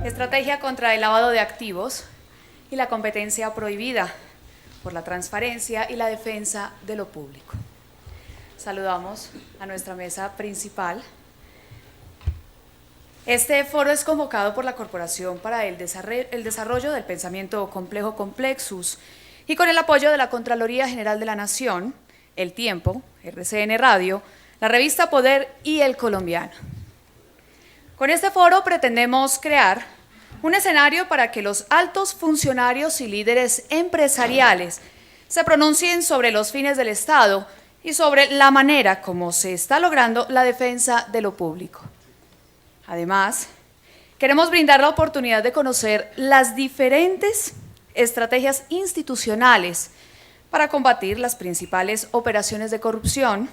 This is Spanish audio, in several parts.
Estrategia contra el lavado de activos y la competencia prohibida por la transparencia y la defensa de lo público. Saludamos a nuestra mesa principal. Este foro es convocado por la Corporación para el Desarrollo del Pensamiento Complejo Complexus y con el apoyo de la Contraloría General de la Nación, El Tiempo, RCN Radio, la revista Poder y El Colombiano. Con este foro pretendemos crear un escenario para que los altos funcionarios y líderes empresariales se pronuncien sobre los fines del Estado y sobre la manera como se está logrando la defensa de lo público. Además, queremos brindar la oportunidad de conocer las diferentes estrategias institucionales para combatir las principales operaciones de corrupción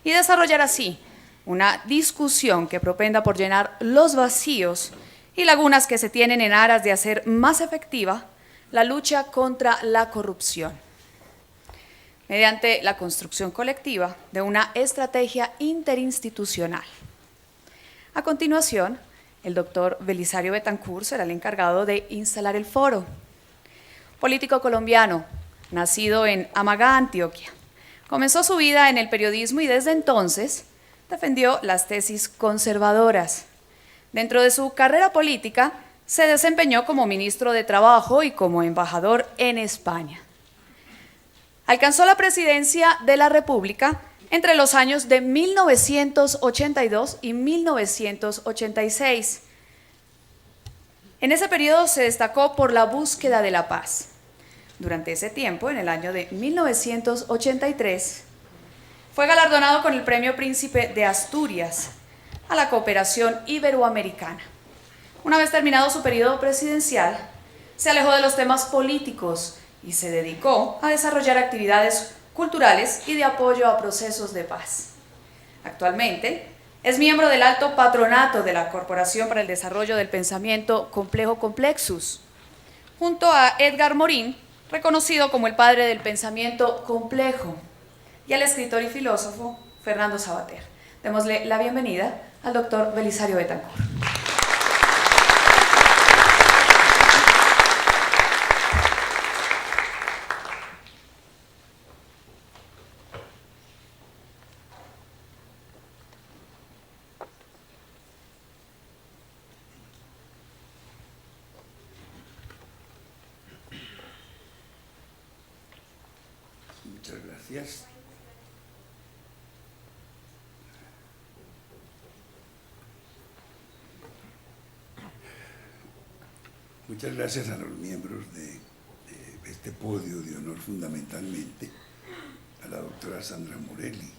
y desarrollar así una discusión que propenda por llenar los vacíos y lagunas que se tienen en aras de hacer más efectiva la lucha contra la corrupción, mediante la construcción colectiva de una estrategia interinstitucional. A continuación, el doctor Belisario Betancur será el encargado de instalar el foro. Político colombiano, nacido en Amagá, Antioquia, comenzó su vida en el periodismo y desde entonces defendió las tesis conservadoras. Dentro de su carrera política, se desempeñó como ministro de Trabajo y como embajador en España. Alcanzó la presidencia de la República entre los años de 1982 y 1986. En ese periodo se destacó por la búsqueda de la paz. Durante ese tiempo, en el año de 1983, fue galardonado con el Premio Príncipe de Asturias a la cooperación iberoamericana. Una vez terminado su periodo presidencial, se alejó de los temas políticos y se dedicó a desarrollar actividades culturales y de apoyo a procesos de paz. Actualmente es miembro del alto patronato de la Corporación para el Desarrollo del Pensamiento Complejo Complexus, junto a Edgar Morin, reconocido como el padre del pensamiento complejo, y al escritor y filósofo Fernando Savater. Démosle la bienvenida al doctor Belisario Betancur. Muchas gracias. Muchas gracias a los miembros de este podio de honor, fundamentalmente a la doctora Sandra Morelli,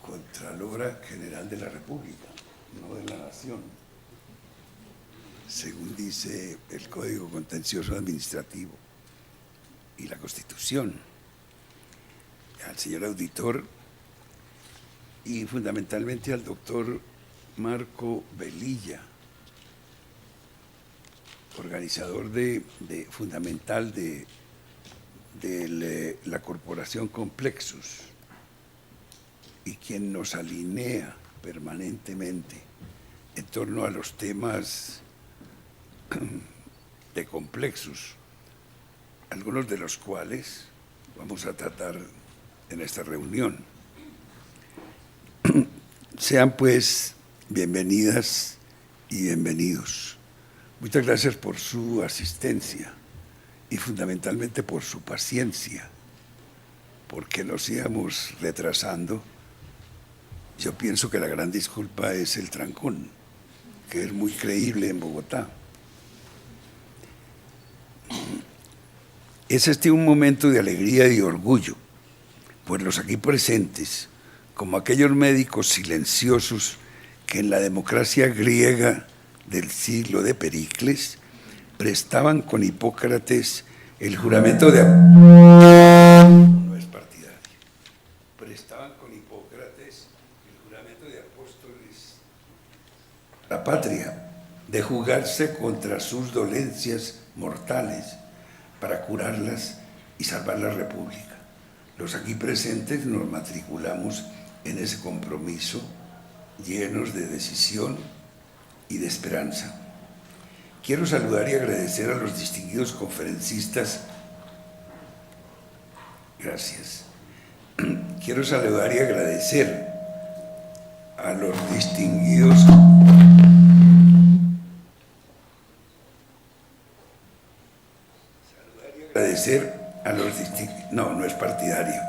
Contralora General de la República, no de la Nación, según dice el Código Contencioso Administrativo y la Constitución, al señor auditor y fundamentalmente al doctor Marco Velilla, organizador fundamental de la Corporación Complexus y quien nos alinea permanentemente en torno a los temas de Complexus, algunos de los cuales vamos a tratar en esta reunión. Sean pues bienvenidas y bienvenidos. Muchas gracias por su asistencia y fundamentalmente por su paciencia, porque nos íbamos retrasando. Yo pienso que la gran disculpa es el trancón, que es muy creíble en Bogotá. Es un momento de alegría y orgullo, pues los aquí presentes, como aquellos médicos silenciosos que en la democracia griega del siglo de Pericles prestaban con Hipócrates El juramento no es partidario. Prestaban con Hipócrates el juramento de apóstoles a la patria, de jugarse contra sus dolencias mortales para curarlas y salvar la República. Los aquí presentes nos matriculamos en ese compromiso, llenos de decisión y de esperanza. Quiero saludar y agradecer a los distinguidos conferencistas. Gracias. Quiero saludar y agradecer a los distinguidos no es partidario.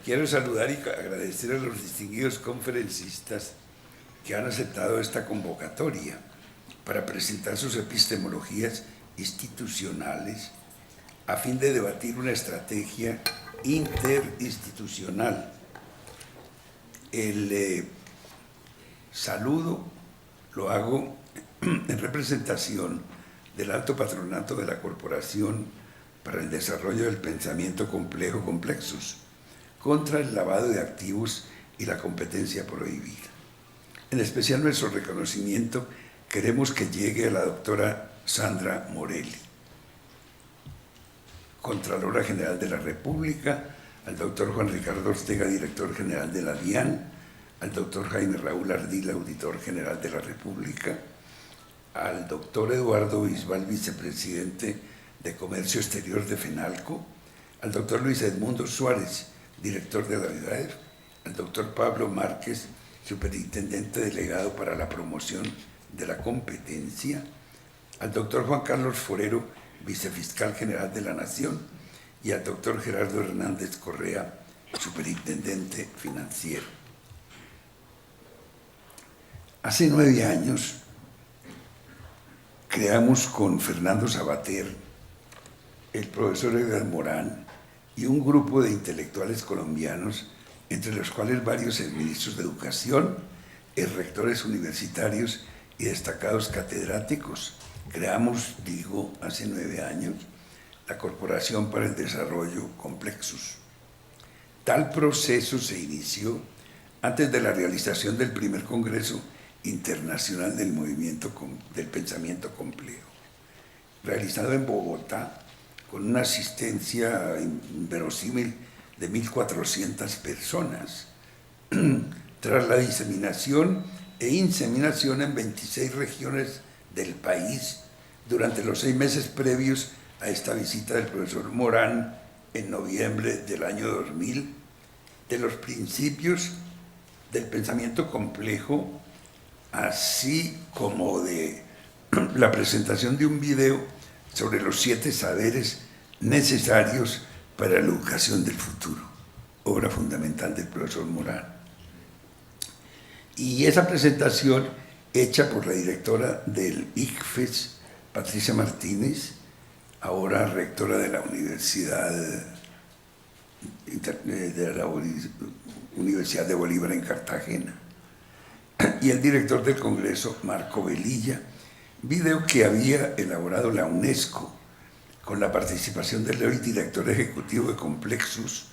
Quiero saludar y agradecer a los distinguidos conferencistas que han aceptado esta convocatoria para presentar sus epistemologías institucionales a fin de debatir una estrategia interinstitucional. El saludo lo hago en representación del Alto Patronato de la Corporación para el Desarrollo del Pensamiento Complejo Complexus, contra el lavado de activos y la competencia prohibida. En especial nuestro reconocimiento queremos que llegue a la doctora Sandra Morelli, Contralora General de la República, al doctor Juan Ricardo Ortega, Director General de la DIAN, al doctor Jaime Raúl Ardila, Auditor General de la República, al doctor Eduardo Bisbal, Vicepresidente de Comercio Exterior de FENALCO, al doctor Luis Edmundo Suárez, Director de la UDAER, al doctor Pablo Márquez, Superintendente Delegado para la Promoción de la Competencia, al doctor Juan Carlos Forero, Vicefiscal General de la Nación, y al doctor Gerardo Hernández Correa, Superintendente Financiero. Hace 9 años creamos con Fernando Sabater, el profesor Edgar Morán y un grupo de intelectuales colombianos, entre los cuales varios exministros de Educación, rectores universitarios y destacados catedráticos. Creamos, hace 9 años, la Corporación para el Desarrollo Complexus. Tal proceso se inició antes de la realización del primer Congreso Internacional del Movimiento del Pensamiento Complejo, realizado en Bogotá con una asistencia inverosímil de 1.400 personas, tras la diseminación e inseminación en 26 regiones del país durante los 6 meses previos a esta visita del profesor Morán en noviembre del año 2000, de los principios del pensamiento complejo, así como de la presentación de un video sobre los 7 saberes necesarios para la educación del futuro, obra fundamental del profesor Morán. Y esa presentación, hecha por la directora del ICFES, Patricia Martínez, ahora rectora de la Universidad de Bolívar en Cartagena, y el director del Congreso, Marco Velilla, video que había elaborado la UNESCO con la participación del hoy director ejecutivo de Complexus,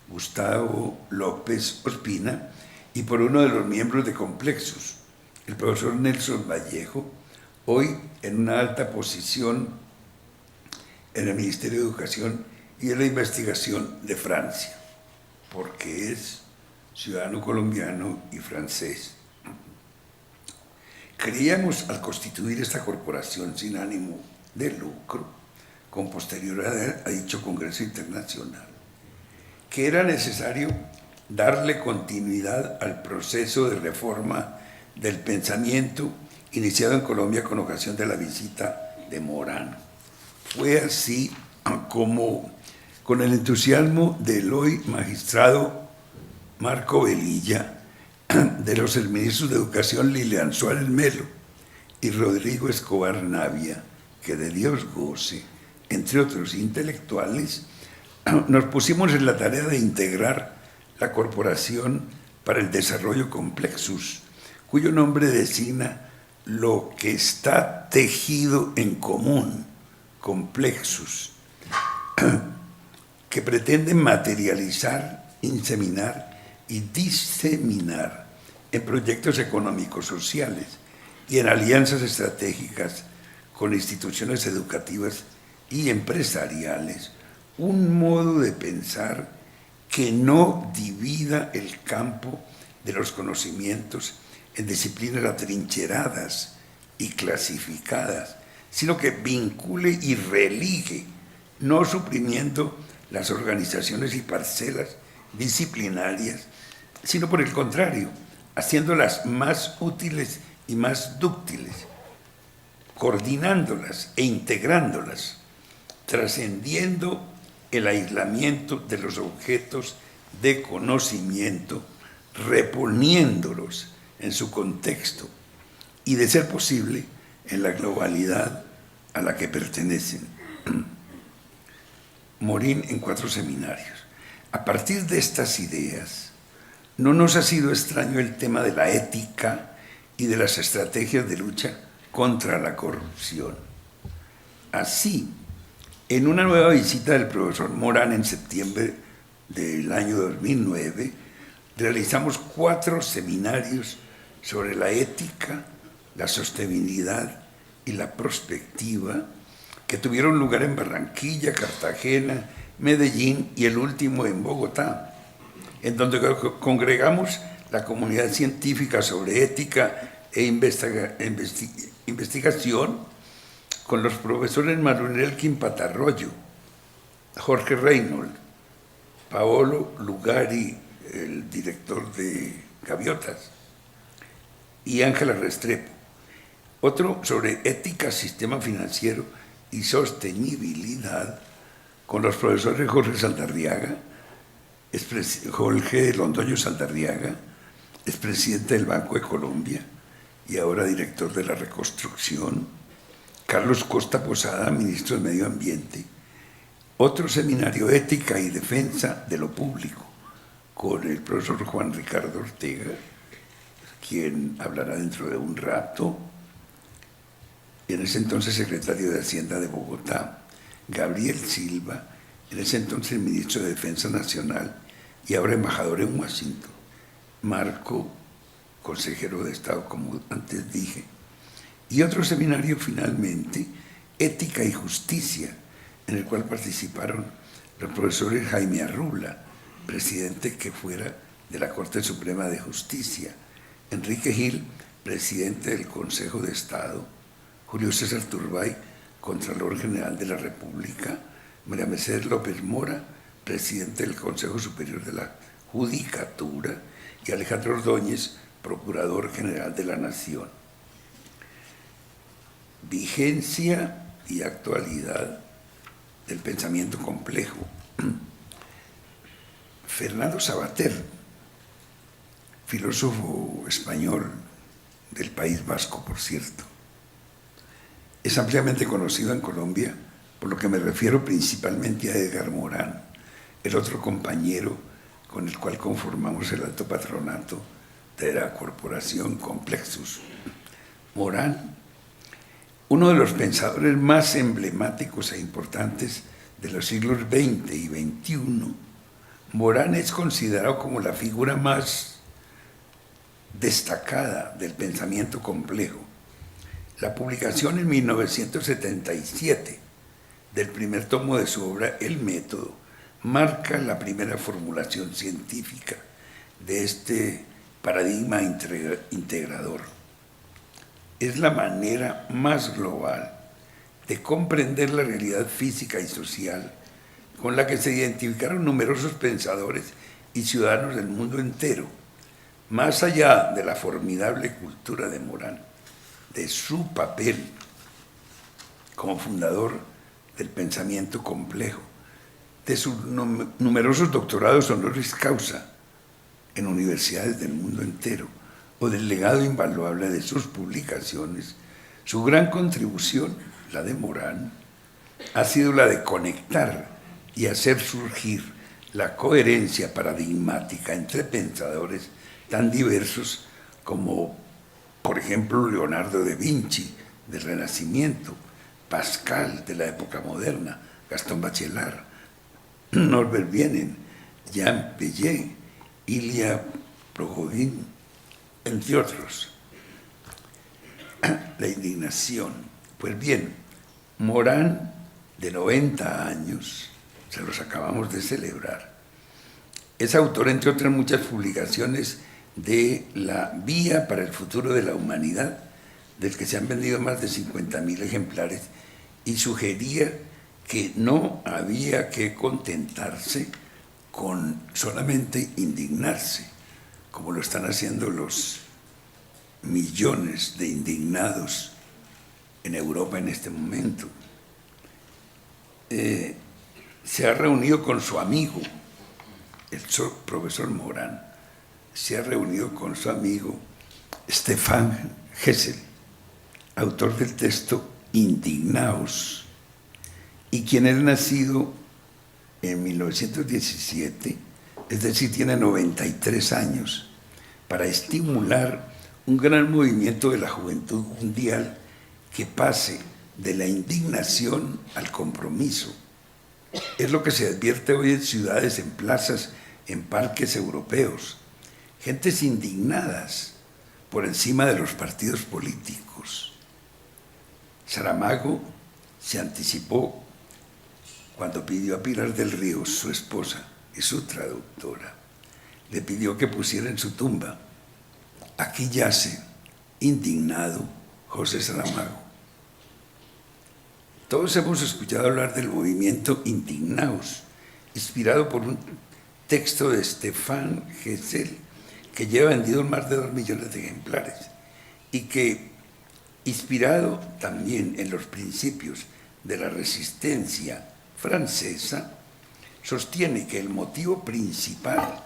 Gustavo López Ospina, y por uno de los miembros de Complexus, el profesor Nelson Vallejo, hoy en una alta posición en el Ministerio de Educación y de la Investigación de Francia, porque es ciudadano colombiano y francés. Creíamos, al constituir esta corporación sin ánimo de lucro, con posterioridad a dicho Congreso Internacional, que era necesario darle continuidad al proceso de reforma del pensamiento iniciado en Colombia con ocasión de la visita de Morán. Fue así como, con el entusiasmo del hoy magistrado Marco Velilla, de los exministros de Educación Lilian Suárez Melo y Rodrigo Escobar Navia, que de Dios goce, entre otros intelectuales, nos pusimos en la tarea de integrar la Corporación para el Desarrollo Complexus, cuyo nombre designa lo que está tejido en común, Complexus, que pretende materializar, inseminar y diseminar en proyectos económicos, sociales y en alianzas estratégicas con instituciones educativas y empresariales, un modo de pensar que no divida el campo de los conocimientos en disciplinas atrincheradas y clasificadas, sino que vincule y religue, no suprimiendo las organizaciones y parcelas disciplinarias, sino por el contrario, haciéndolas más útiles y más dúctiles, coordinándolas e integrándolas, trascendiendo el aislamiento de los objetos de conocimiento, reponiéndolos en su contexto y, de ser posible, en la globalidad a la que pertenecen. Morín en 4 seminarios. A partir de estas ideas, no nos ha sido extraño el tema de la ética y de las estrategias de lucha contra la corrupción. Así, en una nueva visita del profesor Morán en septiembre del año 2009, realizamos 4 seminarios sobre la ética, la sostenibilidad y la prospectiva, que tuvieron lugar en Barranquilla, Cartagena, Medellín y el último en Bogotá, en donde congregamos la comunidad científica sobre ética e investigación con los profesores Manuel Elkin Patarroyo, Jorge Reynolds, Paolo Lugari, el director de Gaviotas, y Ángela Restrepo. Otro sobre ética, sistema financiero y sostenibilidad con los profesores Jorge Londoño Saldarriaga, expresidente del Banco de Colombia y ahora director de la Reconstrucción, Carlos Costa Posada, ministro de Medio Ambiente. Otro seminario, ética y defensa de lo público, con el profesor Juan Ricardo Ortega, quien hablará dentro de un rato, en ese entonces secretario de Hacienda de Bogotá, Gabriel Silva, en ese entonces ministro de Defensa Nacional y ahora embajador en Washington, Marco, consejero de Estado, como antes dije, y otro seminario finalmente, Ética y Justicia, en el cual participaron los profesores Jaime Arrula, presidente que fuera de la Corte Suprema de Justicia, Enrique Gil, presidente del Consejo de Estado, Julio César Turbay, Contralor General de la República, María Mercedes López Mora, presidente del Consejo Superior de la Judicatura, y Alejandro Ordóñez, Procurador General de la Nación. Vigencia y actualidad del pensamiento complejo. Fernando Savater, filósofo español del País Vasco, por cierto, es ampliamente conocido en Colombia, por lo que me refiero principalmente a Edgar Morán, el otro compañero con el cual conformamos el alto patronato de la corporación Complexus. Morán, uno de los pensadores más emblemáticos e importantes de los siglos XX y XXI, Morán es considerado como la figura más destacada del pensamiento complejo. La publicación en 1977 del primer tomo de su obra El Método marca la primera formulación científica de este paradigma integrador. Es la manera más global de comprender la realidad física y social con la que se identificaron numerosos pensadores y ciudadanos del mundo entero, más allá de la formidable cultura de Morán, de su papel como fundador del pensamiento complejo, de sus numerosos doctorados honoris causa en universidades del mundo entero, o del legado invaluable de sus publicaciones. Su gran contribución, la de Morán, ha sido la de conectar y hacer surgir la coherencia paradigmática entre pensadores tan diversos como, por ejemplo, Leonardo da Vinci, del Renacimiento, Pascal, de la época moderna, Gastón Bachelard, Norbert Wienen, Jean Piaget, Ilya Prokofiev, entre otros. La indignación. Pues bien, Morán, de 90 años, se los acabamos de celebrar, es autor, entre otras muchas publicaciones, de La Vía para el Futuro de la Humanidad, del que se han vendido más de 50.000 ejemplares, y sugería que no había que contentarse con solamente indignarse, como lo están haciendo los millones de indignados en Europa en este momento. Se ha reunido con su amigo, el profesor Morán, se ha reunido con su amigo Stefan Hessel, autor del texto Indignaos, y quien es nacido en 1917, es decir, tiene 93 años, para estimular un gran movimiento de la juventud mundial que pase de la indignación al compromiso. Es lo que se advierte hoy en ciudades, en plazas, en parques europeos. Gentes indignadas por encima de los partidos políticos. Saramago se anticipó cuando pidió a Pilar del Río, su esposa y su traductora, le pidió que pusiera en su tumba: aquí yace, indignado, José Saramago. Todos hemos escuchado hablar del movimiento Indignaos, inspirado por un texto de Stefan Hessel, que lleva vendidos más de 2 millones de ejemplares, y que, inspirado también en los principios de la resistencia francesa, sostiene que el motivo principal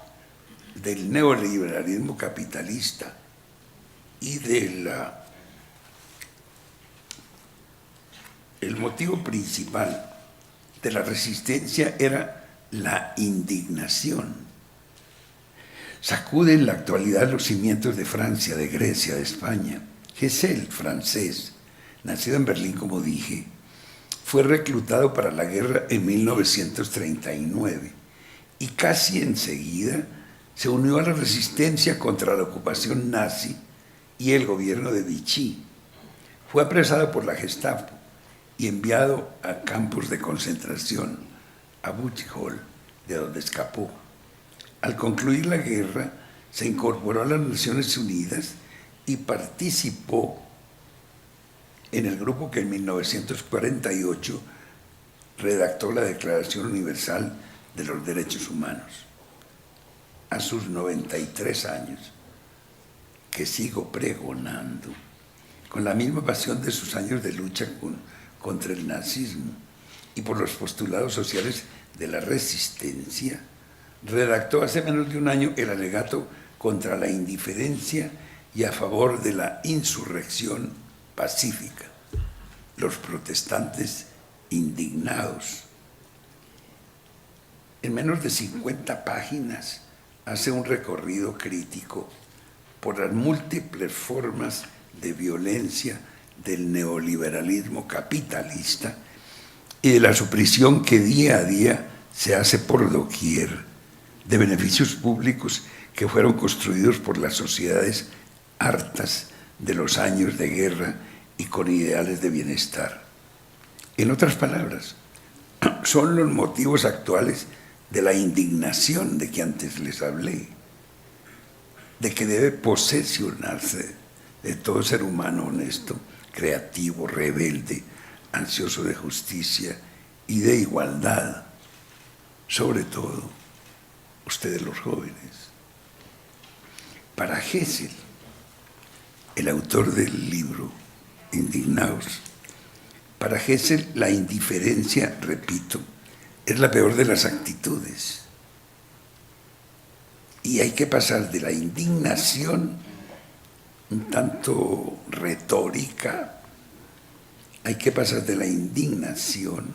del neoliberalismo capitalista y el motivo principal de la resistencia era la indignación. Sacude en la actualidad los cimientos de Francia, de Grecia, de España. Hessel, francés, nacido en Berlín, como dije, fue reclutado para la guerra en 1939 y casi enseguida se unió a la resistencia contra la ocupación nazi y el gobierno de Vichy. Fue apresado por la Gestapo y enviado a campos de concentración, a Buchenwald, de donde escapó. Al concluir la guerra, se incorporó a las Naciones Unidas y participó en el grupo que en 1948 redactó la Declaración Universal de los Derechos Humanos. A sus 93 años, que sigo pregonando, con la misma pasión de sus años de lucha contra el nazismo y por los postulados sociales de la resistencia, redactó hace menos de un año el alegato contra la indiferencia y a favor de la insurrección pacífica. Los protestantes indignados. En menos de 50 páginas hace un recorrido crítico por las múltiples formas de violencia del neoliberalismo capitalista y de la supresión que día a día se hace por doquier de beneficios públicos que fueron construidos por las sociedades hartas de los años de guerra y con ideales de bienestar. En otras palabras, son los motivos actuales de la indignación de que antes les hablé, de que debe posesionarse de todo ser humano honesto, creativo, rebelde, ansioso de justicia y de igualdad, sobre todo ustedes los jóvenes. Para Hessel, el autor del libro Indignaos, para Hessel la indiferencia, repito, es la peor de las actitudes. Y hay que pasar de la indignación, un tanto retórica, hay que pasar de la indignación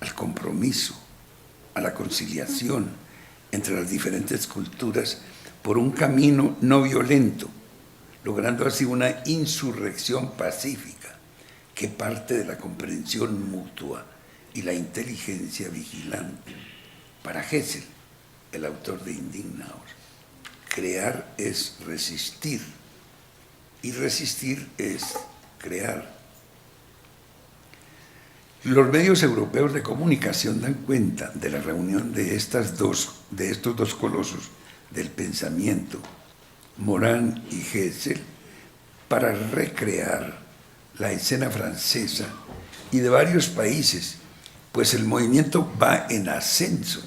al compromiso, a la conciliación entre las diferentes culturas por un camino no violento, logrando así una insurrección pacífica que parte de la comprensión mutua y la inteligencia vigilante. Para Hessel, el autor de Indignados, crear es resistir y resistir es crear. Los medios europeos de comunicación dan cuenta de la reunión de estos dos colosos del pensamiento, Morand y Hessel, para recrear la escena francesa y de varios países, pues el movimiento va en ascenso,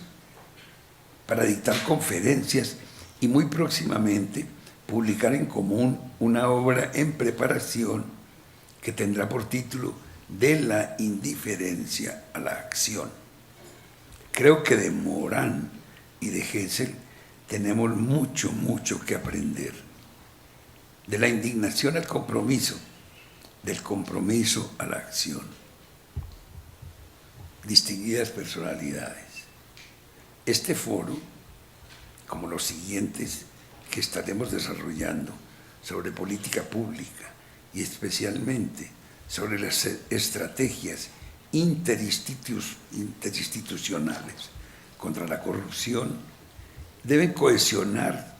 para dictar conferencias y muy próximamente publicar en común una obra en preparación que tendrá por título De la indiferencia a la acción. Creo que de Morand y de Hessel tenemos mucho que aprender. De la indignación al compromiso, del compromiso a la acción. Distinguidas personalidades. Este foro, como los siguientes que estaremos desarrollando sobre política pública y especialmente sobre las estrategias interinstitucionales contra la corrupción, deben cohesionar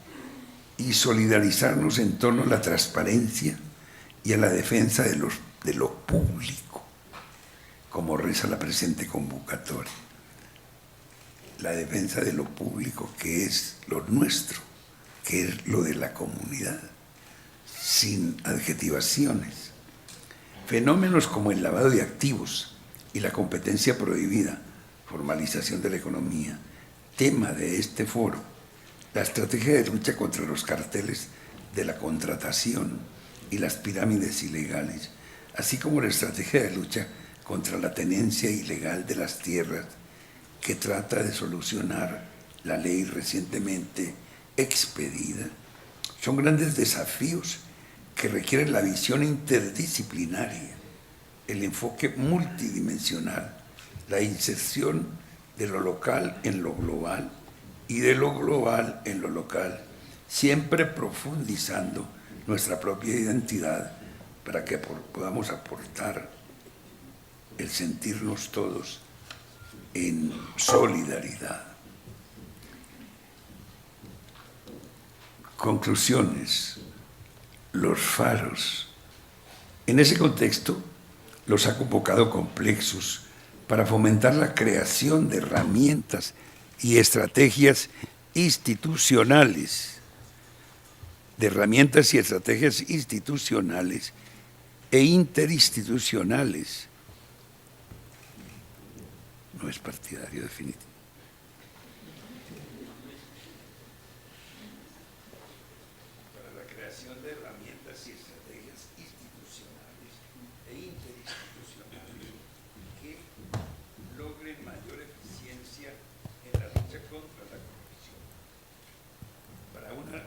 y solidarizarnos en torno a la transparencia y a la defensa de lo público, como reza la presente convocatoria. La defensa de lo público, que es lo nuestro, que es lo de la comunidad, sin adjetivaciones. Fenómenos como el lavado de activos y la competencia prohibida, formalización de la economía, tema de este foro, la estrategia de lucha contra los carteles de la contratación y las pirámides ilegales, así como la estrategia de lucha contra la tenencia ilegal de las tierras, que trata de solucionar la ley recientemente expedida, son grandes desafíos que requieren la visión interdisciplinaria, el enfoque multidimensional, la inserción de lo local en lo global y de lo global en lo local, siempre profundizando nuestra propia identidad para que podamos aportar el sentirnos todos en solidaridad. Conclusiones. Los faros. En ese contexto, los ha convocado Complexus para fomentar la creación de herramientas y estrategias institucionales, e interinstitucionales. No es partidario definitivo. Para la creación de herramientas y estrategias institucionales e interinstitucionales que logren mayor eficiencia en la lucha contra la corrupción. Para una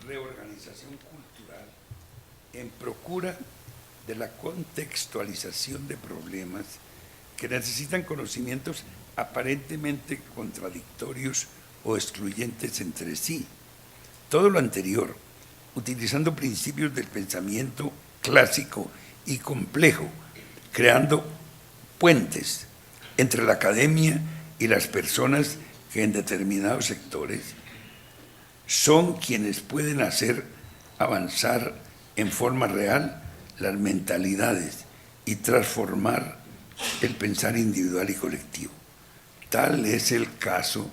reorganización cultural en procura de la contextualización de problemas que necesitan conocimientos aparentemente contradictorios o excluyentes entre sí. Todo lo anterior, utilizando principios del pensamiento clásico y complejo, creando puentes entre la academia y las personas que en determinados sectores son quienes pueden hacer avanzar en forma real las mentalidades y transformar el pensar individual y colectivo. Tal es el caso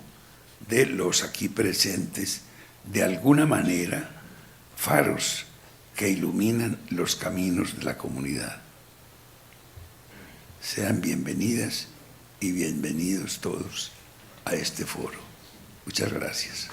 de los aquí presentes, de alguna manera, faros que iluminan los caminos de la comunidad. Sean bienvenidas y bienvenidos todos a este foro. Muchas gracias.